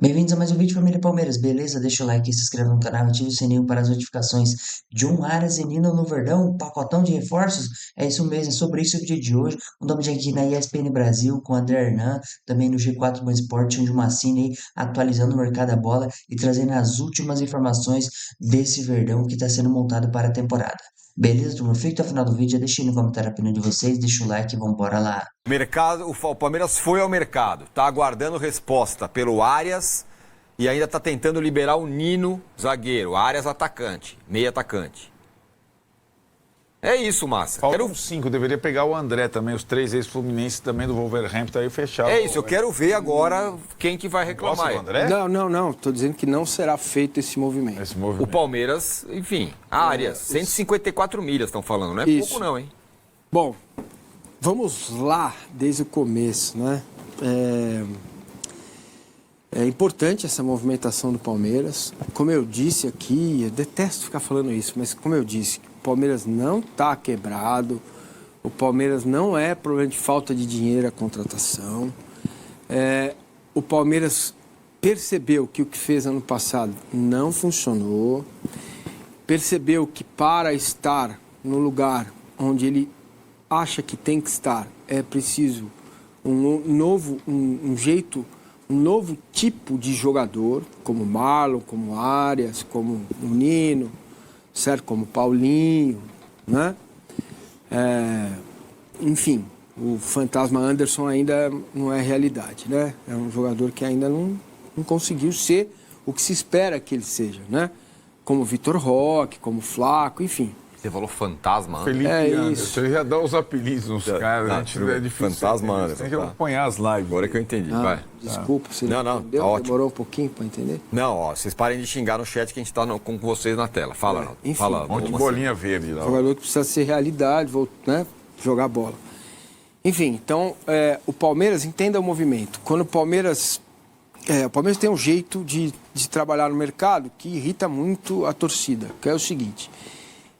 Bem-vindos a mais um vídeo, família Palmeiras, beleza? Deixa o like, se inscreva no canal, ative o sininho para as notificações. John Aras e Nino no Verdão, pacotão de reforços? É isso mesmo, é sobre isso o vídeo de hoje. Um nome aqui na ESPN Brasil, com André Hernan, também no G4 Bom Esporte, onde o Massini aí, atualizando o mercado da bola e trazendo as últimas informações desse Verdão que está sendo montado para a temporada. Beleza, turma? Fica até o final do vídeo, deixa aí no comentário a opinião de vocês, deixa o like e vambora lá. O Palmeiras foi ao mercado, está aguardando resposta pelo Arias e ainda está tentando liberar o Nino, zagueiro, Arias atacante, meio atacante. É isso, Massa. Faltam 5, deveria pegar o André também, os 3 ex-fluminenses também do Wolverhampton aí fechar. É isso, eu quero ver agora quem que vai reclamar. Gosta do André? Não. Estou dizendo que não será feito esse movimento. O Palmeiras, enfim, Arias, 154 milhas estão falando, não é Isso. pouco não, hein? Bom, vamos lá desde o começo, né? É importante essa movimentação do Palmeiras. Como eu disse aqui, eu detesto ficar falando isso, mas como eu disse, o Palmeiras não está quebrado, o Palmeiras não é problema de falta de dinheiro a contratação. O Palmeiras percebeu que o que fez ano passado não funcionou, percebeu que para estar no lugar onde ele acha que tem que estar, é preciso um novo tipo de jogador, como Marlon, como Arias, como o Nino, certo? Como Paulinho, né? Enfim, o fantasma Anderson ainda não é realidade, né? É um jogador que ainda não conseguiu ser o que se espera que ele seja, né? Como Vitor Roque, como Flaco, enfim. Você falou fantasma, Felipe Anderson, isso. ele já dá os apelidos nos caras, a gente é difícil. Fantasma Anderson, Tem que tá. acompanhar as lives. Agora que eu entendi, vai. Desculpa, você Não, entendeu? tá ótimo. Demorou um pouquinho para entender? Não, ó, vocês parem de xingar no chat que a gente tá com vocês na tela. Fala, Arnaldo. enfim. Fala, Um monte de Massa. bolinha verde lá. Jogador que precisa ser realidade, né? Jogar bola. Enfim, então, o Palmeiras, entenda o movimento. Quando o Palmeiras tem um jeito de trabalhar no mercado que irrita muito a torcida, que é o seguinte: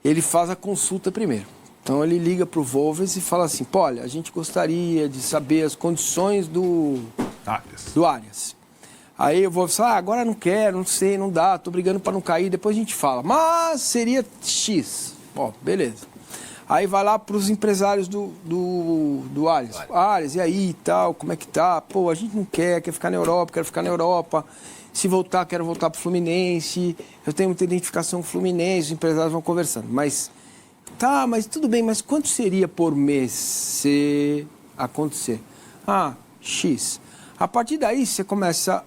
ele faz a consulta primeiro. Então ele liga para o Wolves e fala assim: pô, olha, a gente gostaria de saber as condições do Arias. Aí eu vou falar: agora não quero, não sei, não dá, tô brigando para não cair, depois a gente fala. Mas seria X. Ó, beleza. Aí vai lá para os empresários do Arias. Arias, e aí, tal, como é que tá? Pô, a gente não quer ficar na Europa, quero ficar na Europa. Se voltar, quero voltar para o Fluminense. Eu tenho muita identificação com o Fluminense, os empresários vão conversando. Mas, tá, mas tudo bem, mas quanto seria por mês se acontecer? Ah, X. A partir daí,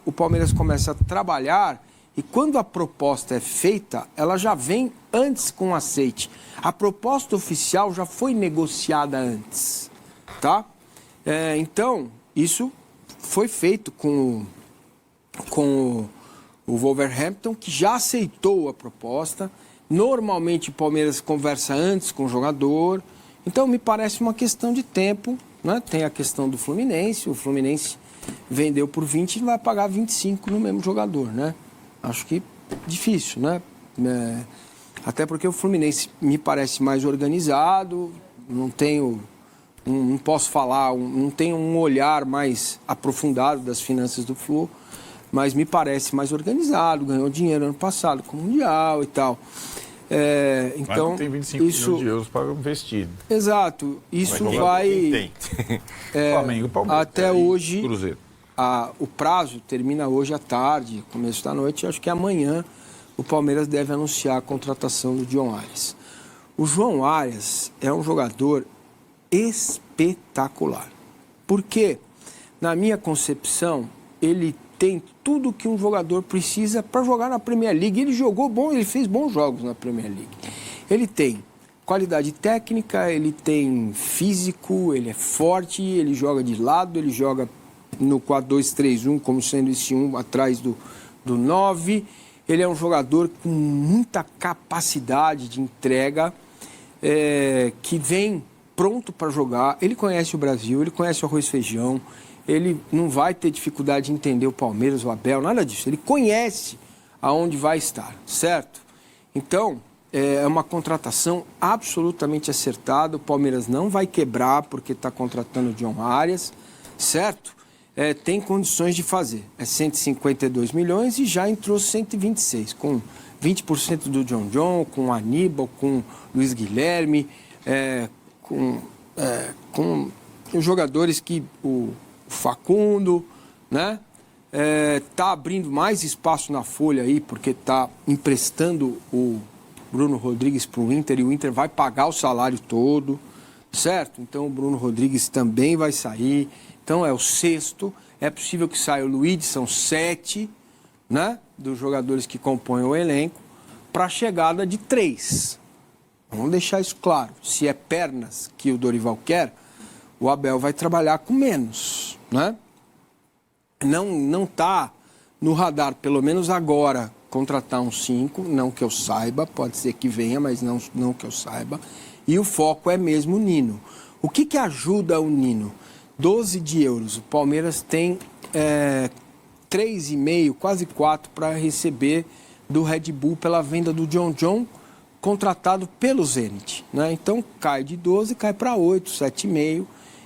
o Palmeiras começa a trabalhar e quando a proposta é feita, ela já vem antes com aceite. A proposta oficial já foi negociada antes, tá? Então, isso foi feito com o Wolverhampton, que já aceitou a proposta. Normalmente o Palmeiras conversa antes com o jogador. Então me parece uma questão de tempo, né? Tem a questão do Fluminense. O Fluminense vendeu por 20 e vai pagar 25 no mesmo jogador, né? Acho que difícil, né? Até porque o Fluminense me parece mais organizado, não posso falar, não tenho um olhar mais aprofundado das finanças do Flu, mas me parece mais organizado, ganhou dinheiro ano passado com o Mundial e tal. Então, mas não tem 25 milhões de euros para investir. Exato. Isso vai... Flamengo, Palmeiras. Até hoje, Cruzeiro. o prazo termina hoje à tarde, começo da noite. Acho que amanhã o Palmeiras deve anunciar a contratação do John Arias. O João Arias é um jogador espetacular. Porque, na minha concepção, ele tem tudo que um jogador precisa para jogar na Premier League. Ele jogou bom, ele fez bons jogos na Premier League. Ele tem qualidade técnica, ele tem físico, ele é forte, ele joga de lado, ele joga no 4-2-3-1, como sendo esse 1 atrás do 9. Ele é um jogador com muita capacidade de entrega, que vem pronto para jogar. Ele conhece o Brasil, ele conhece o arroz e feijão, ele não vai ter dificuldade de entender o Palmeiras, o Abel, nada disso. Ele conhece aonde vai estar, certo? Então, é uma contratação absolutamente acertada. O Palmeiras não vai quebrar porque está contratando o John Arias, certo? tem condições de fazer. É 152 milhões e já entrou 126, com 20% do John, com o Aníbal, com o Luiz Guilherme, com os jogadores que o Facundo, né? Tá abrindo mais espaço na folha aí, porque está emprestando o Bruno Rodrigues para o Inter e o Inter vai pagar o salário todo, certo? Então o Bruno Rodrigues também vai sair. Então é o sexto. É possível que saia o Luiz, são 7, né? Dos jogadores que compõem o elenco, para a chegada de 3. Vamos deixar isso claro. Se é pernas que o Dorival quer, o Abel vai trabalhar com menos, né? Não está no radar, pelo menos agora, contratar um 5, não que eu saiba, pode ser que venha, mas não que eu saiba. E o foco é mesmo o Nino. O que ajuda o Nino? 12 de euros. O Palmeiras tem 3,5, quase 4 para receber do Red Bull pela venda do John, contratado pelo Zenit, né? Então cai de 12, cai para 8, 7,5.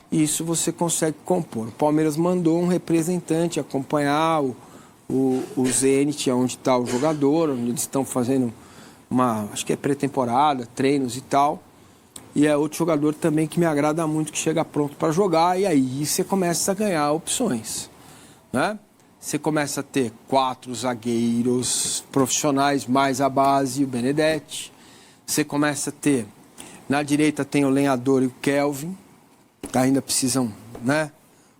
Isso você consegue compor. O Palmeiras mandou um representante acompanhar o Zenit, onde está o jogador, onde eles estão fazendo acho que é pré-temporada, treinos e tal. E é outro jogador também que me agrada muito, que chega pronto para jogar, e aí você começa a ganhar opções, né? Você começa a ter 4 zagueiros profissionais, mais a base, o Benedetti. Você começa a ter, na direita tem o Lenhador e o Kelvin, ainda precisam, né?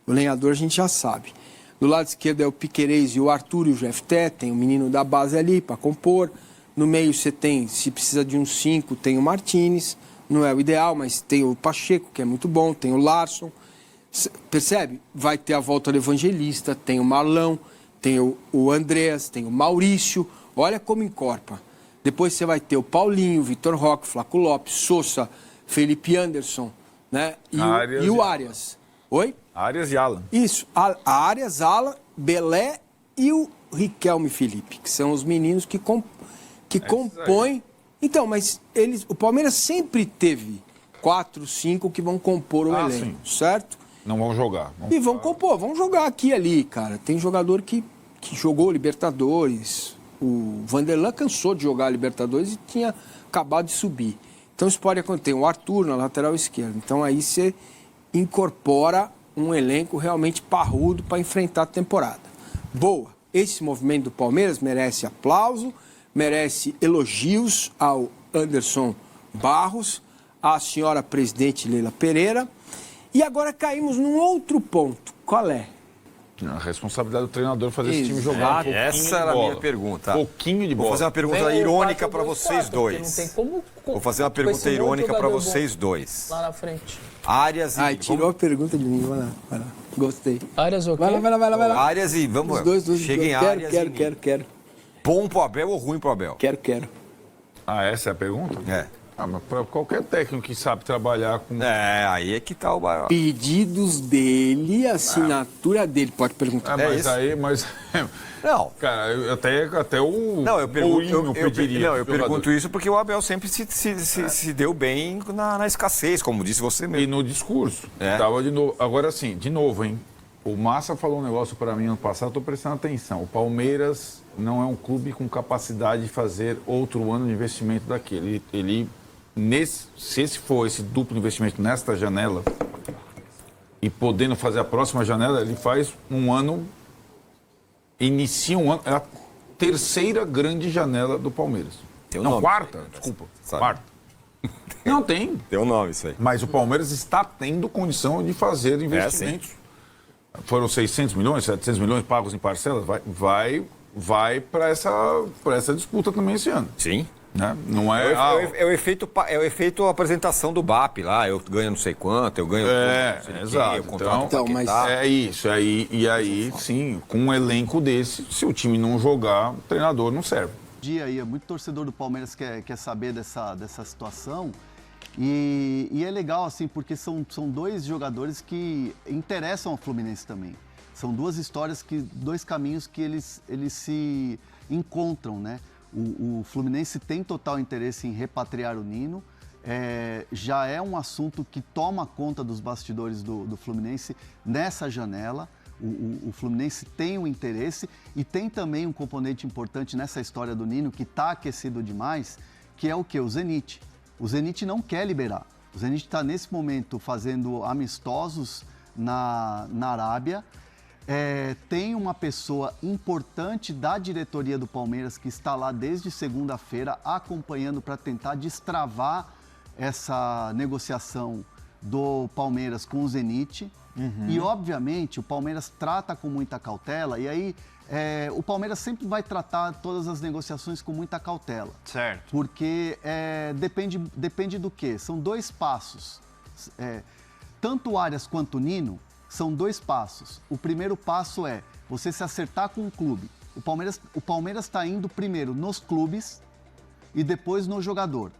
O Lenhador a gente já sabe. Do lado esquerdo é o Piquerez e o Arthur e o Jefté, tem o menino da base ali para compor. No meio você tem, se precisa de um 5, tem o Martínez. Não é o ideal, mas tem o Pacheco, que é muito bom, tem o Larson. Percebe? Vai ter a volta do Evangelista, tem o Marlão, tem o Andreas, tem o Maurício. Olha como encorpa. Depois você vai ter o Paulinho, Vitor Roque, Flaco Lopes, Sousa, Felipe Anderson, né? E o Arias. Oi? Arias e Alan. Isso. Arias, Alan, Belé e o Riquelme Felipe, que são os meninos que compõem. Então, mas o Palmeiras sempre teve 4, 5 que vão compor o elenco, certo? Não vão jogar. E vão compor, vão jogar aqui e ali, cara. Tem jogador que jogou Libertadores. O Vanderlan cansou de jogar Libertadores e tinha acabado de subir. Então isso pode acontecer. Tem o Arthur na lateral esquerda. Então aí você incorpora um elenco realmente parrudo para enfrentar a temporada. Boa. Esse movimento do Palmeiras merece aplauso, merece elogios ao Anderson Barros, à senhora presidente Leila Pereira. E agora caímos num outro ponto. Qual é? A responsabilidade do treinador fazer esse time jogar. Essa era a minha pergunta. Pouquinho de bola. Vou fazer uma pergunta irônica para vocês dois. Não tem como, vou fazer uma pergunta irônica para vocês dois. lá na frente. Arias e... tirou a pergunta de mim. Vai lá. Gostei. Arias o quê? Vai lá. Arias e... Vamos. Os dois. Cheguem Arias e... Quero. Bom pro Abel ou ruim pro Abel? Quero. Ah, essa é a pergunta? É. Mas para qualquer técnico que sabe trabalhar com... Aí é que tá o barato. Pedidos dele, assinatura dele. Pode perguntar. Mas Não. Cara, até o... Não, eu pediria. eu pergunto isso porque o Abel sempre se deu bem na escassez, como disse você mesmo. E no discurso. Tava de novo. Agora sim, de novo, hein? O Massa falou um negócio para mim ano passado, estou prestando atenção. O Palmeiras não é um clube com capacidade de fazer outro ano de investimento daquele. Se esse for esse duplo investimento nesta janela e podendo fazer a próxima janela, ele faz um ano, inicia um ano, é a terceira grande janela do Palmeiras. Quarta, desculpa. Sabe? Quarta. Não tem. Tem um nome isso aí. Mas o Palmeiras está tendo condição de fazer investimentos. Foram 600 milhões, 700 milhões pagos em parcelas, vai para essa disputa também esse ano. Sim. Né? Não é... É o efeito apresentação do BAP lá, eu ganho não sei quanto, eu ganho... exato. Mas é isso. E aí, sim, com um elenco desse, se o time não jogar, o treinador não serve. Aí, muito torcedor do Palmeiras quer saber dessa situação. E é legal, assim, porque são dois jogadores que interessam ao Fluminense também. São duas histórias, dois caminhos que eles se encontram, né? O Fluminense tem total interesse em repatriar o Nino. Já é um assunto que toma conta dos bastidores do Fluminense nessa janela. O Fluminense tem um interesse e tem também um componente importante nessa história do Nino, que está aquecido demais, que é o quê? O Zenit. O Zenit não quer liberar. O Zenit está, nesse momento, fazendo amistosos na Arábia. Tem uma pessoa importante da diretoria do Palmeiras que está lá desde segunda-feira acompanhando para tentar destravar essa negociação do Palmeiras com o Zenit. E, obviamente, o Palmeiras trata com muita cautela e aí o Palmeiras sempre vai tratar todas as negociações com muita cautela. Certo. Porque depende do quê? São 2 passos. Tanto o Arias quanto o Nino são 2 passos. O primeiro passo é você se acertar com o clube. O Palmeiras está indo primeiro nos clubes e depois no jogador.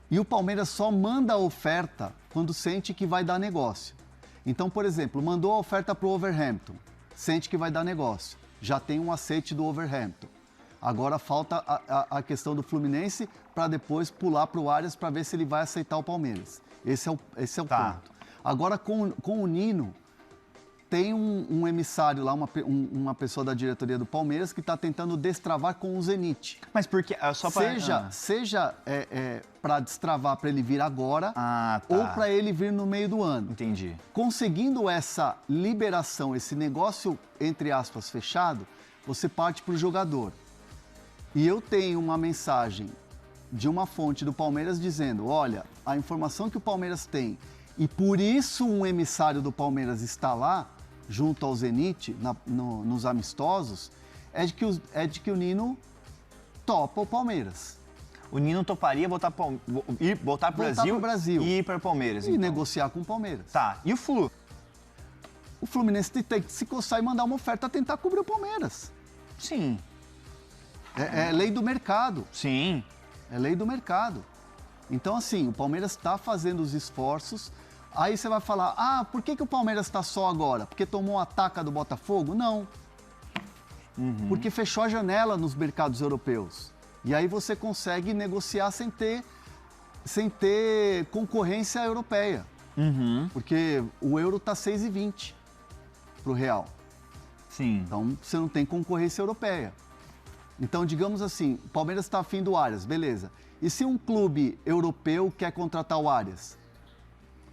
E o Palmeiras só manda a oferta quando sente que vai dar negócio. Então, por exemplo, mandou a oferta para o Wolverhampton, sente que vai dar negócio. Já tem um aceite do Wolverhampton. Agora falta a questão do Fluminense para depois pular para o Arias para ver se ele vai aceitar o Palmeiras. Esse é o ponto. Agora, com o Nino, tem um emissário lá, uma pessoa da diretoria do Palmeiras que está tentando destravar com o Zenit. Mas porque... Só pra... Seja para destravar para ele vir agora ou para ele vir no meio do ano. Entendi. Conseguindo essa liberação, esse negócio, entre aspas, fechado, você parte para o jogador. E eu tenho uma mensagem de uma fonte do Palmeiras dizendo, olha, a informação que o Palmeiras tem e por isso um emissário do Palmeiras está lá, junto ao Zenit, nos amistosos, é de que o Nino topa o Palmeiras. O Nino toparia voltar para o Brasil e ir para o Palmeiras. E então negociar com o Palmeiras. Tá. E o Flu? O Fluminense tem que se coçar e mandar uma oferta tentar cobrir o Palmeiras. Sim. É lei do mercado. Sim. É lei do mercado. Então, assim, o Palmeiras está fazendo os esforços. Aí você vai falar, por que o Palmeiras está só agora? Porque tomou a taca do Botafogo? Não. Porque fechou a janela nos mercados europeus. E aí você consegue negociar sem ter concorrência europeia. Porque o euro está 6,20 para o real. Sim. Então, você não tem concorrência europeia. Então, digamos assim, o Palmeiras está afim do Arias, beleza. E se um clube europeu quer contratar o Arias?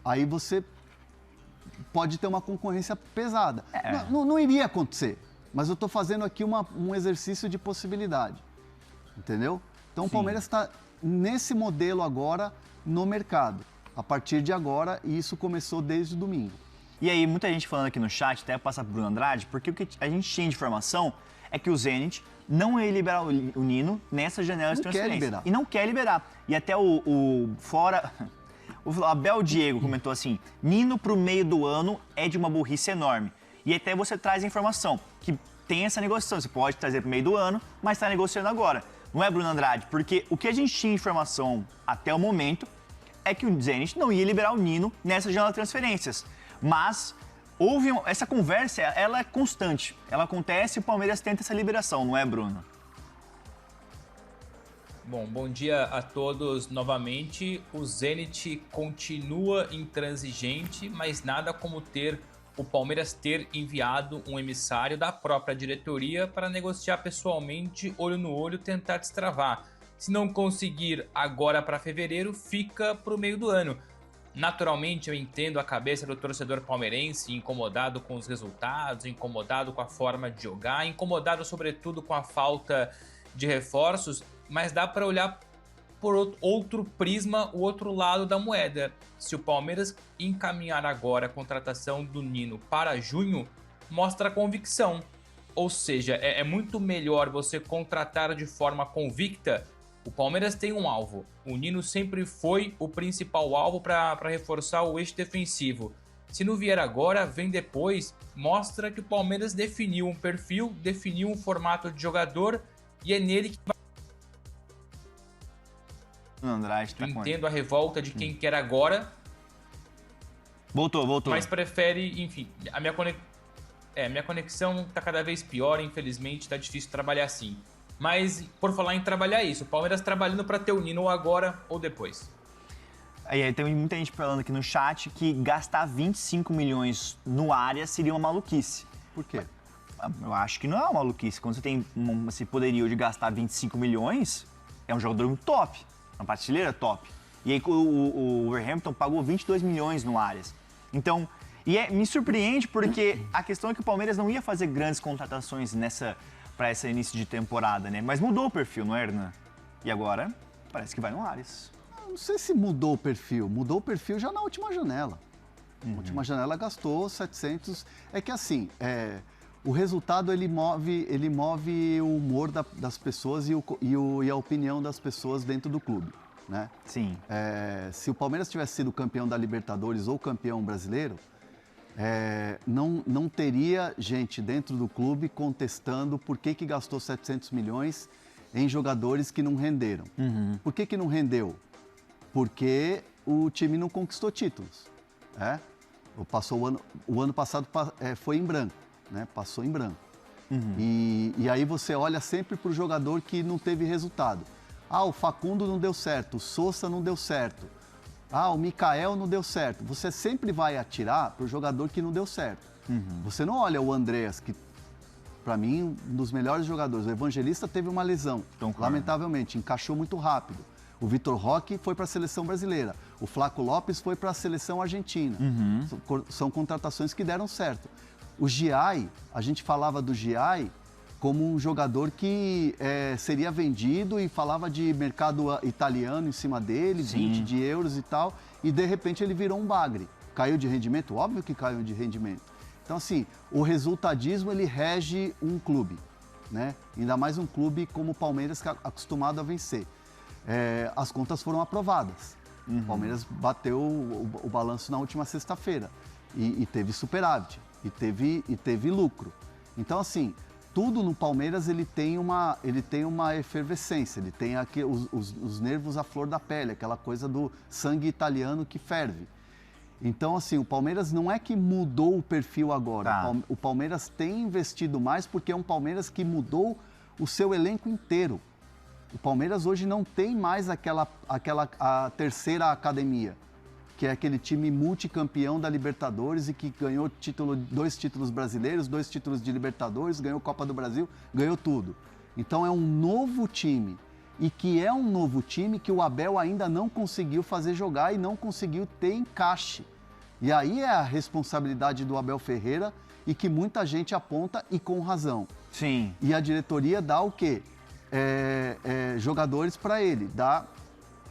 Aí você pode ter uma concorrência pesada. Não iria acontecer, mas eu estou fazendo aqui um exercício de possibilidade. Entendeu? Então, o Palmeiras está nesse modelo agora no mercado, a partir de agora, e isso começou desde domingo. E aí, muita gente falando aqui no chat, até passar pro Bruno Andrade, porque o que a gente tinha de informação é que o Zenit não ia liberar o Nino nessa janela de transferência. E não quer liberar. E até o Abel Diego comentou assim, Nino pro meio do ano é de uma burrice enorme. E até você traz a informação que tem essa negociação. Você pode trazer pro meio do ano, mas está negociando agora. Não é, Bruno Andrade? Porque o que a gente tinha de informação até o momento é que o Zenit não ia liberar o Nino nessa janela de transferências. Mas essa conversa, ela é constante. Ela acontece e o Palmeiras tenta essa liberação, não é, Bruno? Bom dia a todos novamente. O Zenit continua intransigente, mas nada como o Palmeiras ter enviado um emissário da própria diretoria para negociar pessoalmente, olho no olho, tentar destravar. Se não conseguir agora para fevereiro, fica para o meio do ano. Naturalmente, eu entendo a cabeça do torcedor palmeirense, incomodado com os resultados, incomodado com a forma de jogar, incomodado sobretudo com a falta de reforços, mas dá para olhar por outro prisma, o outro lado da moeda. Se o Palmeiras encaminhar agora a contratação do Nino para junho, mostra convicção. Ou seja, é muito melhor você contratar de forma convicta. O Palmeiras tem um alvo. O Nino sempre foi o principal alvo para reforçar o eixo defensivo. Se não vier agora, vem depois, mostra que o Palmeiras definiu um perfil, definiu um formato de jogador e é nele que vai. Andrade, tá Entendo a revolta de quem quer agora. Voltou. Mas prefere, enfim, minha conexão tá cada vez pior, infelizmente, tá difícil trabalhar assim. Mas, por falar em trabalhar isso, o Palmeiras trabalhando para ter o Nino agora ou depois. Aí tem muita gente falando aqui no chat que gastar 25 milhões no Arias seria uma maluquice. Por quê? Eu acho que não é uma maluquice. Quando você tem esse poderio de gastar 25 milhões, é um jogador muito top, uma prateleira top. E aí o Wolverhampton pagou 22 milhões no Arias. Então, me surpreende porque a questão é que o Palmeiras não ia fazer grandes contratações para esse início de temporada, né? Mas mudou o perfil, não é, Hernan? E agora, parece que vai no Arias. Não sei se mudou o perfil já na última janela. Na última janela gastou 700. É que assim, o resultado ele move o humor das pessoas e a opinião das pessoas dentro do clube, né? Sim. Se o Palmeiras tivesse sido campeão da Libertadores ou campeão brasileiro, não teria gente dentro do clube contestando por que gastou 700 milhões em jogadores que não renderam. Por que não rendeu? Porque o time não conquistou títulos. O ano passado foi em branco, né? Passou em branco. E aí você olha sempre para o jogador que não teve resultado. O Facundo não deu certo, o Sousa não deu certo. O Mikael não deu certo. Você sempre vai atirar para o jogador que não deu certo. Você não olha o Andreas, que para mim, um dos melhores jogadores. O Evangelista teve uma lesão, lamentavelmente, encaixou muito rápido. O Vitor Roque foi para a seleção brasileira. O Flaco Lopes foi para a seleção argentina. São contratações que deram certo. O Giai, a gente falava do Giai como um jogador que seria vendido e falava de mercado italiano em cima dele, 20 de euros e tal, e de repente ele virou um bagre. Caiu de rendimento? Óbvio que caiu de rendimento. Então, assim, o resultadismo, ele rege um clube, né? Ainda mais um clube como o Palmeiras, que é acostumado a vencer. As contas foram aprovadas. O Palmeiras bateu o balanço na última sexta-feira e teve superávit, e teve lucro. Então, assim, tudo no Palmeiras ele tem uma efervescência, ele tem aqui os nervos à flor da pele, aquela coisa do sangue italiano que ferve. Então, assim, o Palmeiras não é que mudou o perfil agora. O Palmeiras tem investido mais porque é um Palmeiras que mudou o seu elenco inteiro. O Palmeiras hoje não tem mais a terceira academia, que é aquele time multicampeão da Libertadores e que ganhou 2 títulos brasileiros, 2 títulos de Libertadores, ganhou Copa do Brasil, ganhou tudo. Então é um novo time. E que é um novo time que o Abel ainda não conseguiu fazer jogar e não conseguiu ter encaixe. E aí é a responsabilidade do Abel Ferreira e que muita gente aponta e com razão. Sim. E a diretoria dá o quê? Jogadores para ele,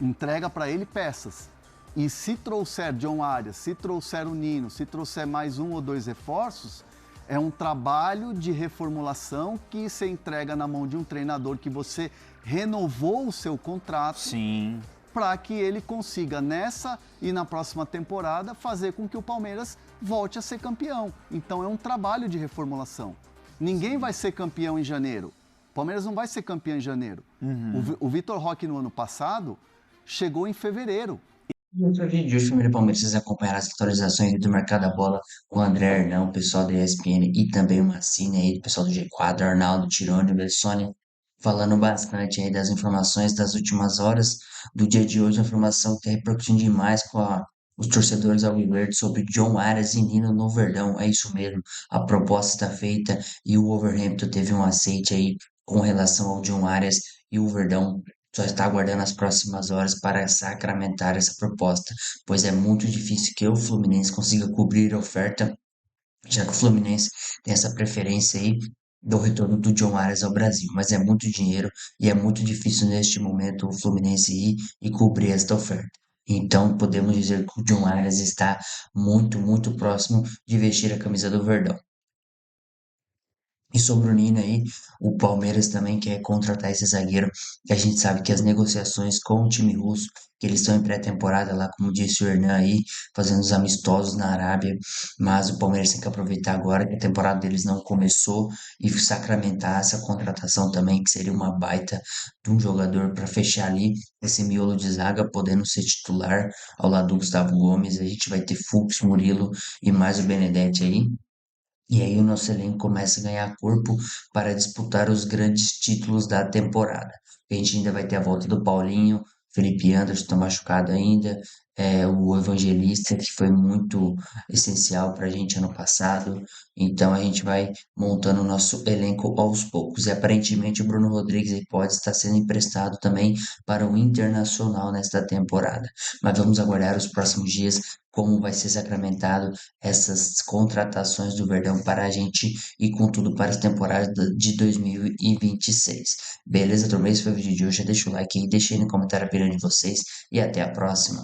entrega para ele peças. E se trouxer John Arias, se trouxer o Nino, se trouxer mais 1 ou 2 reforços, é um trabalho de reformulação que você entrega na mão de um treinador que você renovou o seu contrato. Sim. Para que ele consiga, nessa e na próxima temporada, fazer com que o Palmeiras volte a ser campeão. Então é um trabalho de reformulação. Ninguém vai ser campeão em janeiro. O Palmeiras não vai ser campeão em janeiro. O Vitor Roque, no ano passado, chegou em fevereiro. No outro vídeo de hoje, família Palmeiras, vocês acompanharam as atualizações do Mercado da Bola com o André Hernão, o pessoal da ESPN e também o Massini aí, o pessoal do G4, Arnaldo, Tirone, Bessone, falando bastante aí das informações das últimas horas do dia de hoje, a informação que está repercutindo demais com os torcedores alviverdes sobre John Arias e Nino no Verdão. É isso mesmo, a proposta está feita e o Wolverhampton teve um aceite aí com relação ao John Arias e o Verdão só está aguardando as próximas horas para sacramentar essa proposta, pois é muito difícil que o Fluminense consiga cobrir a oferta, já que o Fluminense tem essa preferência aí do retorno do John Arias ao Brasil, mas é muito dinheiro e é muito difícil neste momento o Fluminense ir e cobrir esta oferta. Então podemos dizer que o John Arias está muito, muito próximo de vestir a camisa do Verdão. E sobre o Nino aí, o Palmeiras também quer contratar esse zagueiro, que a gente sabe que as negociações com o time russo, que eles estão em pré-temporada lá, como disse o Hernan aí, fazendo os amistosos na Arábia, mas o Palmeiras tem que aproveitar agora que a temporada deles não começou e sacramentar essa contratação também, que seria uma baita de um jogador para fechar ali esse miolo de zaga, podendo ser titular ao lado do Gustavo Gomes. A gente vai ter Fux, Murilo e mais o Benedetti aí. E aí o nosso elenco começa a ganhar corpo para disputar os grandes títulos da temporada. A gente ainda vai ter a volta do Paulinho, Felipe Anderson está machucado ainda, o Evangelista, que foi muito essencial para a gente ano passado. Então a gente vai montando o nosso elenco aos poucos. E aparentemente o Bruno Rodrigues aí pode estar sendo emprestado também para o Internacional nesta temporada. Mas vamos aguardar os próximos dias como vai ser sacramentado essas contratações do Verdão para a gente e com tudo para as temporadas de 2026. Beleza, turma? Esse foi o vídeo de hoje. Deixa o like aí, deixa aí no comentário a opinião de vocês e até a próxima.